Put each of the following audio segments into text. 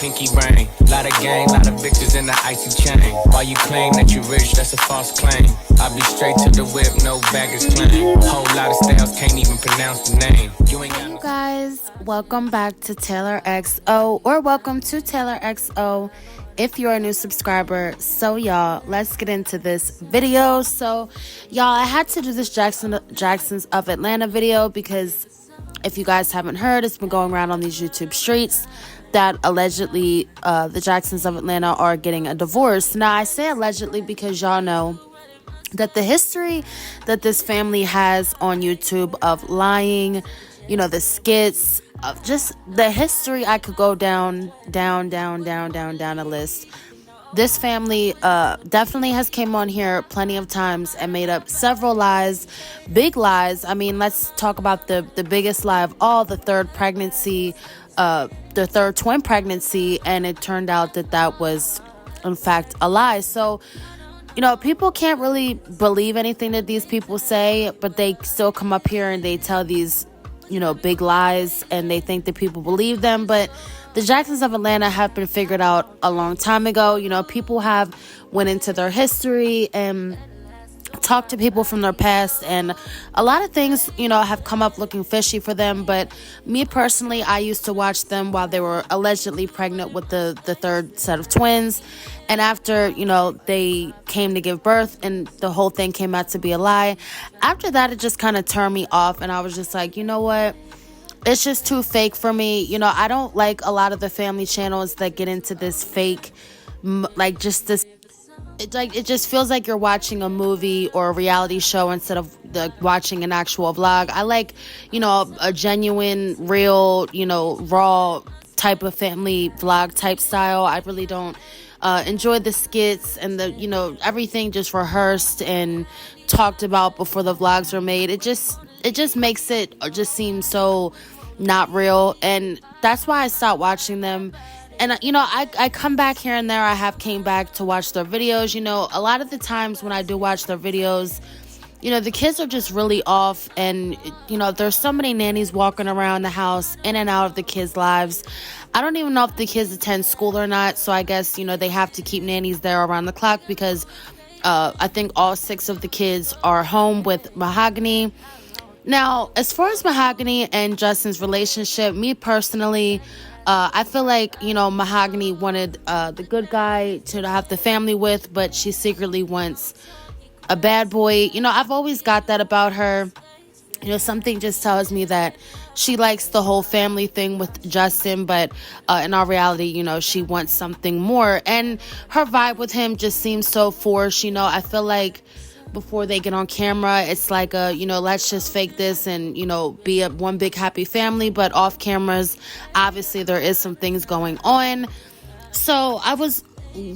pinky ring. Lot of gang, lot of bitches in the icy chain. While you claim that you rich, that's a false claim. I be straight to the whip, no baggage claim. Whole lot of styles, can't even pronounce the name. You ain't got Hey you guys, welcome back to Taylor XO, or welcome to Taylor XO if you're a new subscriber. So y'all, let's get into this video. So y'all, I had to do this Jacksons of Atlanta video because if you guys haven't heard, it's been going around on these YouTube streets that allegedly the Jacksons of Atlanta are getting a divorce. Now, I say allegedly because y'all know that the history that this family has on YouTube of lying, you know, the skits, of just the history. I could go down a list. This family definitely has came on here plenty of times and made up several lies, big lies. I mean, let's talk about the biggest lie of all, the third pregnancy, the third twin pregnancy, and it turned out that that was, in fact, a lie. So, you know, people can't really believe anything that these people say, but they still come up here and they tell these, you know, big lies, and they think that people believe them. But the Jacksons of Atlanta have been figured out a long time ago. You know, people have went into their history and talked to people from their past, and a lot of things, you know, have come up looking fishy for them. But me personally, I used to watch them while they were allegedly pregnant with the third set of twins, and after, you know, they came to give birth and the whole thing came out to be a lie. After that, it just kind of turned me off, and I was just like, you know what, it's just too fake for me. You know, I don't like a lot of the family channels that get into this fake, like, just this. It just feels like you're watching a movie or a reality show instead of watching an actual vlog. I like, you know, a genuine, real, you know, raw type of family vlog type style. I really don't enjoy the skits and the, you know, everything just rehearsed and talked about before the vlogs are made. It just makes it just seem so not real, and that's why I stopped watching them. And, you know, I come back here and there. I have came back to watch their videos. You know, a lot of the times when I do watch their videos, you know, the kids are just really off. And, you know, there's so many nannies walking around the house, in and out of the kids' lives. I don't even know if the kids attend school or not. So I guess, you know, they have to keep nannies there around the clock because I think all 6 of the kids are home with Mahogany. Now, as far as Mahogany and Justin's relationship, me personally, I feel like, you know, Mahogany wanted the good guy to have the family with, but she secretly wants a bad boy. You know, I've always got that about her. You know, something just tells me that she likes the whole family thing with Justin, but in our reality, you know, she wants something more. And her vibe with him just seems so forced. You know, I feel like before they get on camera, it's like you know, let's just fake this and, you know, be one big happy family. But off cameras, obviously there is some things going on. So I was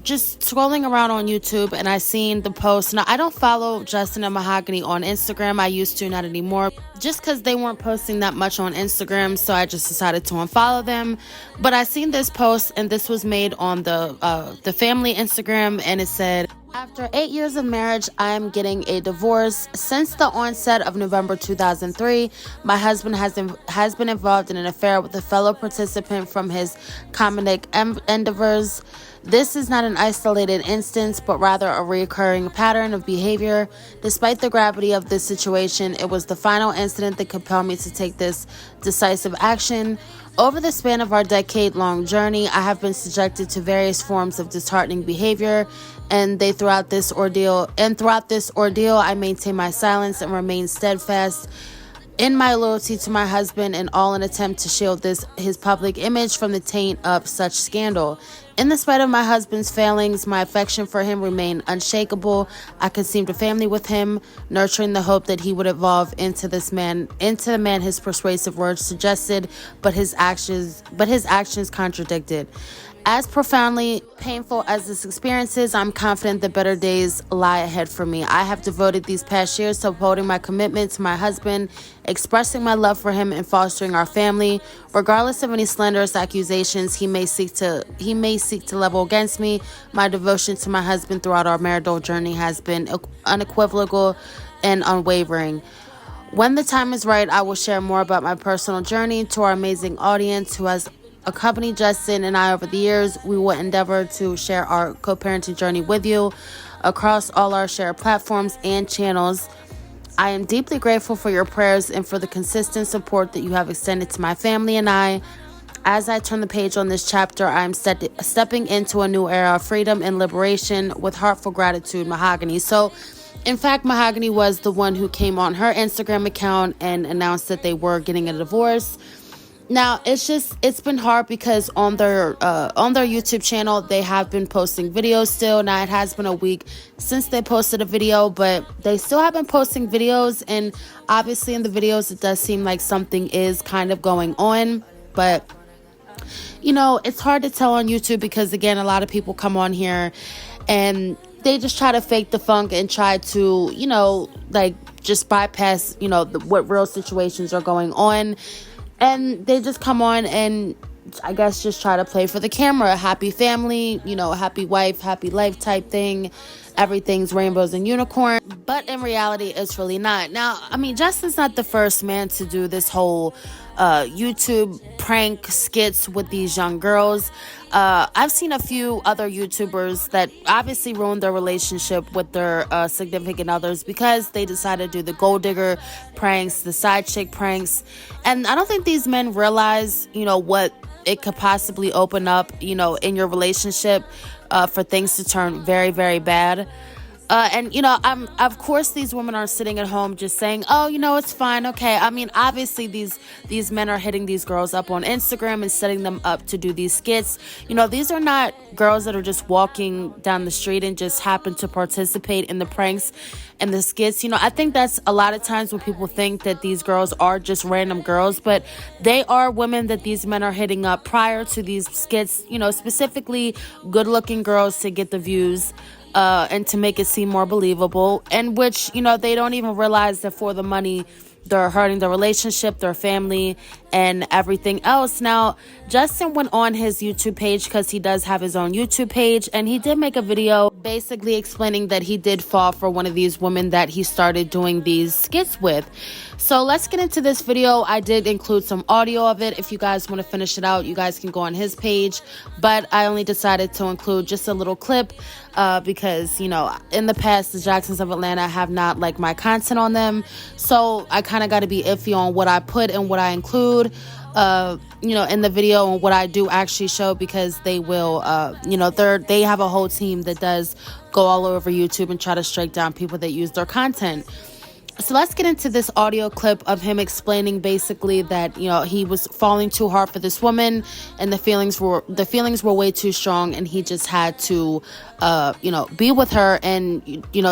just scrolling around on YouTube and I seen the post. Now, I don't follow Justin and Mahogany on Instagram. I used to, not anymore, just because they weren't posting that much on Instagram, so I just decided to unfollow them. But I seen this post, and this was made on the family Instagram, and it said, after 8 years of marriage, I am getting a divorce. Since the onset of November 2003, my husband has been involved in an affair with a fellow participant from his comedic endeavors. This is not an isolated instance, but rather a recurring pattern of behavior. Despite the gravity of this situation, it was the final incident that compelled me to take this decisive action. Over the span of our decade-long journey, I have been subjected to various forms of disheartening behavior, and throughout this ordeal, I maintain my silence and remain steadfast in my loyalty to my husband, and all an attempt to shield his public image from the taint of such scandal. In the spite of my husband's failings, my affection for him remained unshakable. I conceived a family with him, nurturing the hope that he would evolve into the man his persuasive words suggested, but his actions contradicted. As profoundly painful as this experience is, I'm confident that better days lie ahead for me. I have devoted these past years to upholding my commitment to my husband, expressing my love for him, and fostering our family. Regardless of any slanderous accusations he may seek to level against me, my devotion to my husband throughout our marital journey has been unequivocal and unwavering. When the time is right, I will share more about my personal journey to our amazing audience who has accompanied Justin and I over the years. We will endeavor to share our co-parenting journey with you across all our shared platforms and channels. I am deeply grateful for your prayers and for the consistent support that you have extended to my family and I. As I turn the page on this chapter, I am stepping into a new era of freedom and liberation with heartful gratitude, Mahogany. So, in fact, Mahogany was the one who came on her Instagram account and announced that they were getting a divorce. Now, it's been hard because on their YouTube channel, they have been posting videos still. Now, it has been a week since they posted a video, but they still have been posting videos. And obviously in the videos, it does seem like something is kind of going on. But, it's hard to tell on YouTube because, again, a lot of people come on here and they just try to fake the funk and try to, just bypass, what real situations are going on. And they just come on and I guess just try to play for the camera. A happy family, a happy wife, happy life type thing. Everything's rainbows and unicorn. But in reality, it's really not. Now, Justin's not the first man to do this whole YouTube prank skits with these young girls. I've seen a few other YouTubers that obviously ruined their relationship with their significant others because they decided to do the gold digger pranks, the side chick pranks. And I don't think these men realize, what it could possibly open up, in your relationship for things to turn very, very bad. Of course these women are sitting at home just saying, oh, it's fine. Okay. Obviously these men are hitting these girls up on Instagram and setting them up to do these skits. These are not girls that are just walking down the street and just happen to participate in the pranks and the skits. I think that's a lot of times when people think that these girls are just random girls, but they are women that these men are hitting up prior to these skits, specifically good looking girls to get the views. And to make it seem more believable, and which, they don't even realize that for the money, they're hurting their relationship, their family, and everything else. Now, Justin went on his YouTube page because he does have his own YouTube page, and he did make a video basically explaining that he did fall for one of these women that he started doing these skits with. So let's get into this video. I did include some audio of it. If you guys want to finish it out, you guys can go on his page, but I only decided to include just a little clip because, in the past, the Jacksons of Atlanta have not liked my content on them. So I kind of got to be iffy on what I put and what I include, in the video and what I do actually show, because they will, they have a whole team that does go all over YouTube and try to strike down people that use their content. So let's get into this audio clip of him explaining basically that, he was falling too hard for this woman and the feelings were way too strong, and he just had to, be with her and,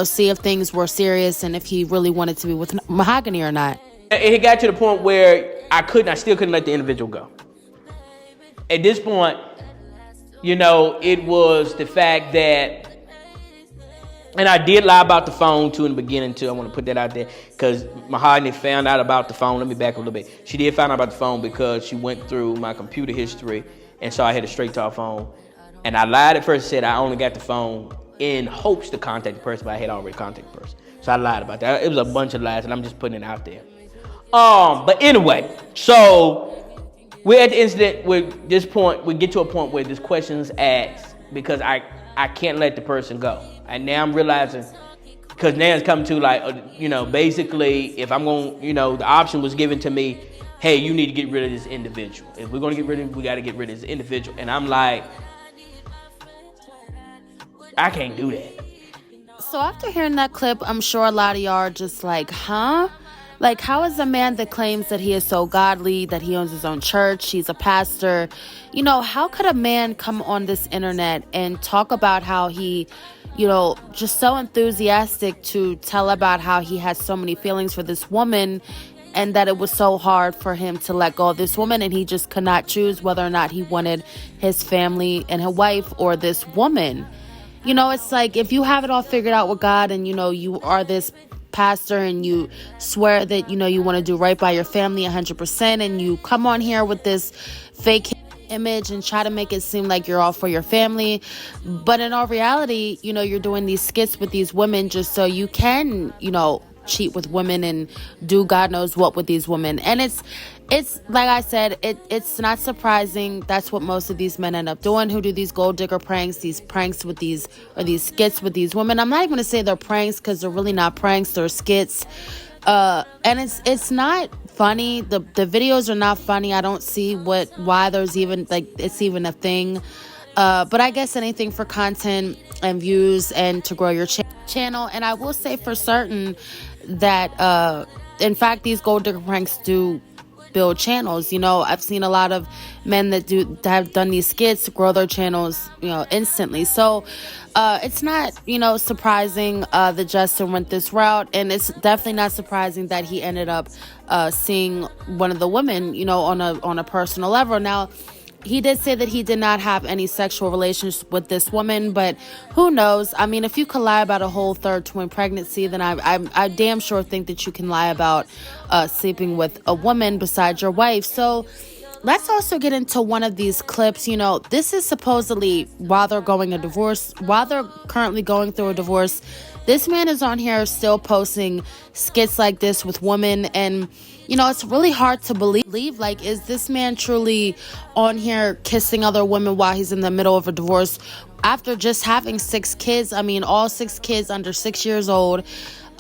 see if things were serious and if he really wanted to be with Mahogany or not. It got to the point where I still couldn't let the individual go. At this point, it was the fact that, and I did lie about the phone too in the beginning too. I want to put that out there because Mahogany found out about the phone. Let me back a little bit. She did find out about the phone because she went through my computer history and saw I had a straight talk phone. And I lied at first, said I only got the phone in hopes to contact the person, but I had already contacted the person. So I lied about that. It was a bunch of lies, and I'm just putting it out there. But anyway, so we're at the incident where this point, we get to a point where this question's asked because I can't let the person go. And now I'm realizing, because now it's coming to basically if I'm going, the option was given to me, hey, you need to get rid of this individual. If we're going to get rid of him, we got to get rid of this individual. And I'm like, I can't do that. So after hearing that clip, I'm sure a lot of y'all are just like, huh? Like, how is a man that claims that he is so godly, that he owns his own church, he's a pastor, how could a man come on this internet and talk about how he, just so enthusiastic to tell about how he has so many feelings for this woman and that it was so hard for him to let go of this woman and he just could not choose whether or not he wanted his family and his wife or this woman? It's like if you have it all figured out with God and, you are this pastor and you swear that, you want to do right by your family 100%, and you come on here with this fake image and try to make it seem like you're all for your family, but in all reality, you're doing these skits with these women just so you can, cheat with women and do God knows what with these women. And it's like I said, it's not surprising. That's what most of these men end up doing, who do these gold digger pranks, these pranks with these, or these skits with these women. I'm not even gonna say they're pranks, because they're really not pranks, they're skits. And it's not funny. The videos are not funny. I don't see why there's even, like, it's even a thing. But I guess anything for content and views and to grow your channel. And I will say for certain that, in fact, these gold digger pranks do build channels. You know, I've seen a lot of men that have done these skits grow their channels, you know, instantly. So it's not, you know, surprising that Justin went this route, and it's definitely not surprising that he ended up seeing one of the women, you know, on a personal level. Now, he did say that he did not have any sexual relations with this woman, but who knows? I mean, if you could lie about a whole third twin pregnancy, then I damn sure think that you can lie about sleeping with a woman besides your wife. So let's also get into one of these clips. You know, this is supposedly while they're currently going through a divorce. This man is on here still posting skits like this with women, and you know, it's really hard to believe, like, is this man truly on here kissing other women while he's in the middle of a divorce after just having 6 kids? I mean, all 6 kids under 6 years old.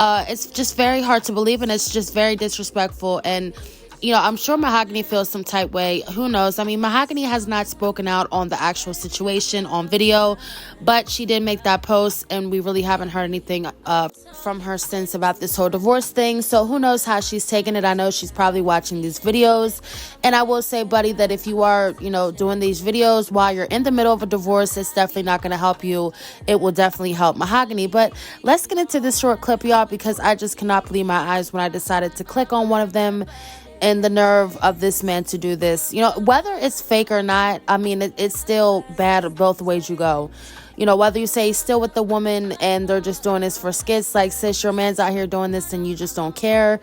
It's just very hard to believe, and it's just very disrespectful. And you know, I'm sure Mahogany feels some type way. Who knows? I mean, Mahogany has not spoken out on the actual situation on video, but she did make that post, and we really haven't heard anything from her since about this whole divorce thing. So who knows how she's taking it? I know she's probably watching these videos. And I will say, buddy, that if you are, you know, doing these videos while you're in the middle of a divorce, it's definitely not going to help you. It will definitely help Mahogany. But let's get into this short clip, y'all, because I just cannot believe my eyes when I decided to click on one of them. And the nerve of this man to do this, you know, whether it's fake or not, I mean, it's still bad both ways you go. You know, whether you say he's still with the woman and they're just doing this for skits, like, sis, your man's out here doing this and you just don't care.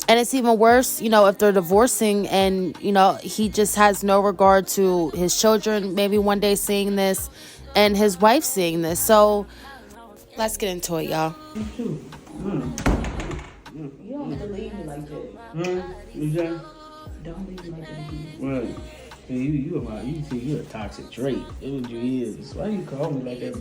And it's even worse, you know, if they're divorcing and, you know, he just has no regard to his children maybe one day seeing this and his wife seeing this. So let's get into it, y'all. You don't have to leave me like that. You say? Don't leave me like that. Well, you a toxic trait. That's what you is. Why you call me like that?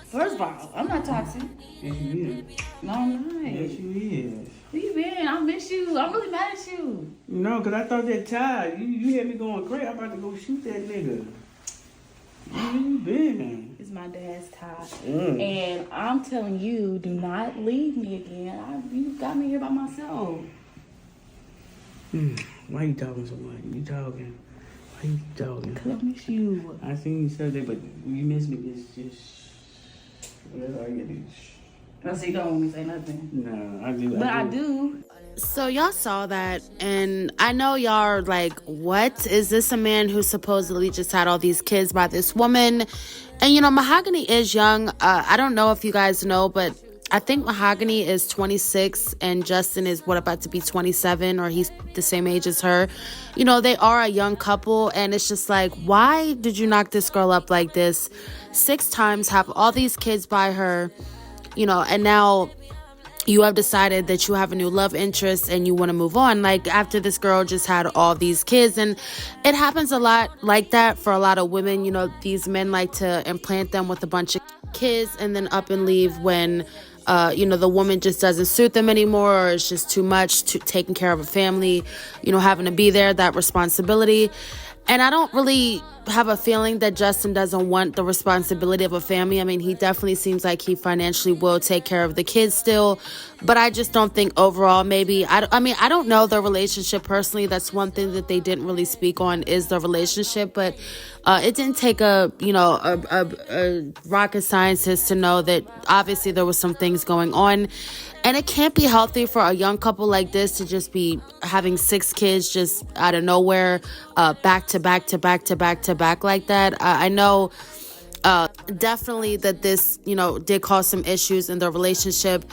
First of all, I'm not toxic. Yes, you is. No, I'm not. Yes, you is. Where you been? I miss you. I'm really mad at you. No, because I thought that Ty, you had me going great. I'm about to go shoot that nigga. Where you been? It's my dad's tie. And I'm telling you, do not leave me again. You got me here by myself. Why you talking so much? You talking? Why you talking? Because I miss you. I seen you Saturday, but you miss me. It's just... Whatever I get is... I see you don't want me to say nothing. No, I do. But I do. So y'all saw that, and I know y'all are like, what? Is this a man who supposedly just had all these kids by this woman? And you know, Mahogany is young. I don't know if you guys know, but I think Mahogany is 26 and Justin is about to be 27, or he's the same age as her. You know, they are a young couple, and it's just like, why did you knock this girl up like this 6 times, have all these kids by her, you know, and now you have decided that you have a new love interest and you want to move on, like, after this girl just had all these kids. And it happens a lot like that for a lot of women. You know, these men like to implant them with a bunch of kids and then up and leave when you know, the woman just doesn't suit them anymore, or it's just too much to taking care of a family, you know, having to be there, that responsibility. And I don't really have a feeling that Justin doesn't want the responsibility of a family. I mean, he definitely seems like he financially will take care of the kids still, but I just don't think overall, maybe, I mean, I don't know their relationship personally. That's one thing that they didn't really speak on, is their relationship, but it didn't take a rocket scientist to know that obviously there was some things going on. And it can't be healthy for a young couple like this to just be having 6 kids just out of nowhere, back to back to back to back to back like that. I know definitely that this, you know, did cause some issues in their relationship.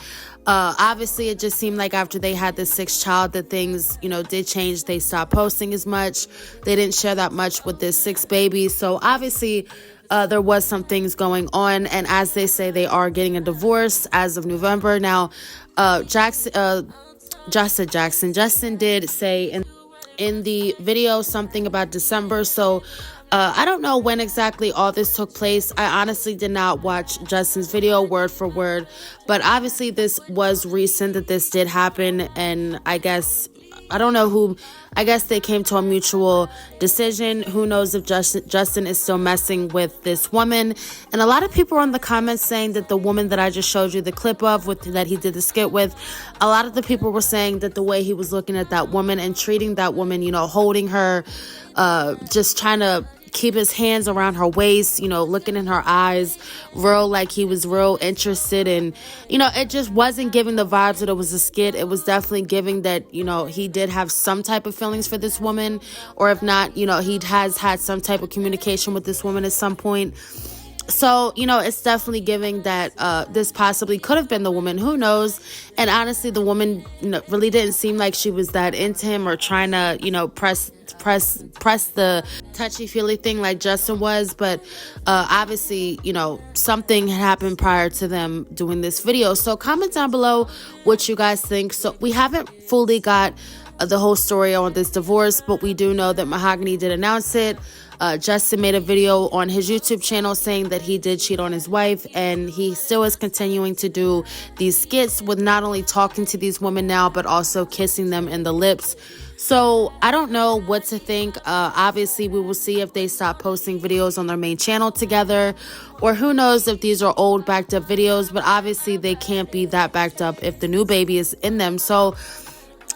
Obviously, it just seemed like after they had the 6th child that things, you know, did change. They stopped posting as much. They didn't share that much with this 6th baby. So obviously, there was some things going on, and as they say, they are getting a divorce as of November. Now, Justin did say in the video something about December, so I don't know when exactly all this took place. I honestly did not watch Justin's video word for word, but obviously this was recent that this did happen, and I guess they came to a mutual decision. Who knows if Justin is still messing with this woman. And a lot of people are in the comments saying that the woman that I just showed you the clip of, that he did the skit with, a lot of the people were saying that the way he was looking at that woman and treating that woman, holding her, just trying to keep his hands around her waist, looking in her eyes, like he was real interested. And, it just wasn't giving the vibes that it was a skit. It was definitely giving that, he did have some type of feelings for this woman, or if not, he has had some type of communication with this woman at some point. So, it's definitely giving that this possibly could have been the woman. Who knows? And honestly, the woman really didn't seem like she was that into him or trying to, press the touchy-feely thing like Justin was. But obviously, something had happened prior to them doing this video. So comment down below what you guys think. So we haven't fully got the whole story on this divorce, but we do know that Mahogany did announce it. Justin made a video on his YouTube channel saying that he did cheat on his wife, and he still is continuing to do these skits with not only talking to these women now, but also kissing them in the lips. So I don't know what to think. Obviously, we will see if they stop posting videos on their main channel together, or who knows if these are old backed up videos, but obviously they can't be that backed up if the new baby is in them. So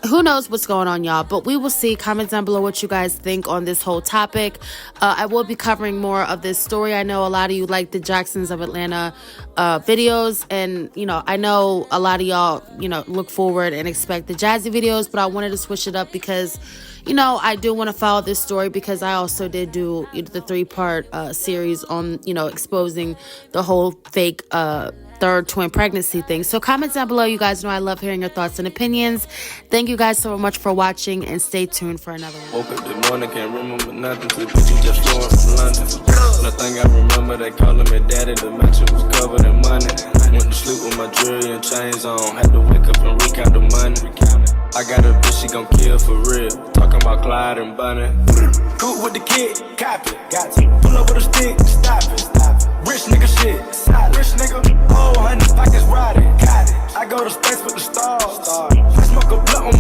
who knows what's going on, y'all, but we will see. Comment down below what you guys think on this whole topic. I will be covering more of this story. I know a lot of you like the Jacksons of Atlanta videos, and I know a lot of y'all look forward and expect the Jazzy videos, but I wanted to switch it up because I do want to follow this story, because I also did do the 3-part series on exposing the whole fake third twin pregnancy thing. So comment down below. You guys know I love hearing your thoughts and opinions. Thank you guys so much for watching, and stay tuned for another one. Woke up this morning, can't remember nothing. Two bitches just flowing from London. Nothing I remember, they calling me daddy. The mansion was covered in money. Went to sleep with my jewelry and chains on. Had to wake up and recount the money. I got a bitch, she gon' kill for real. Talking about Clyde and Bunny. Cool with the kid, copy. Got to pull up with a stick, stop it. Rich nigga shit, rich nigga. Oh, honey, pockets riding, got it. I go to space with the stars. I smoke a blunt on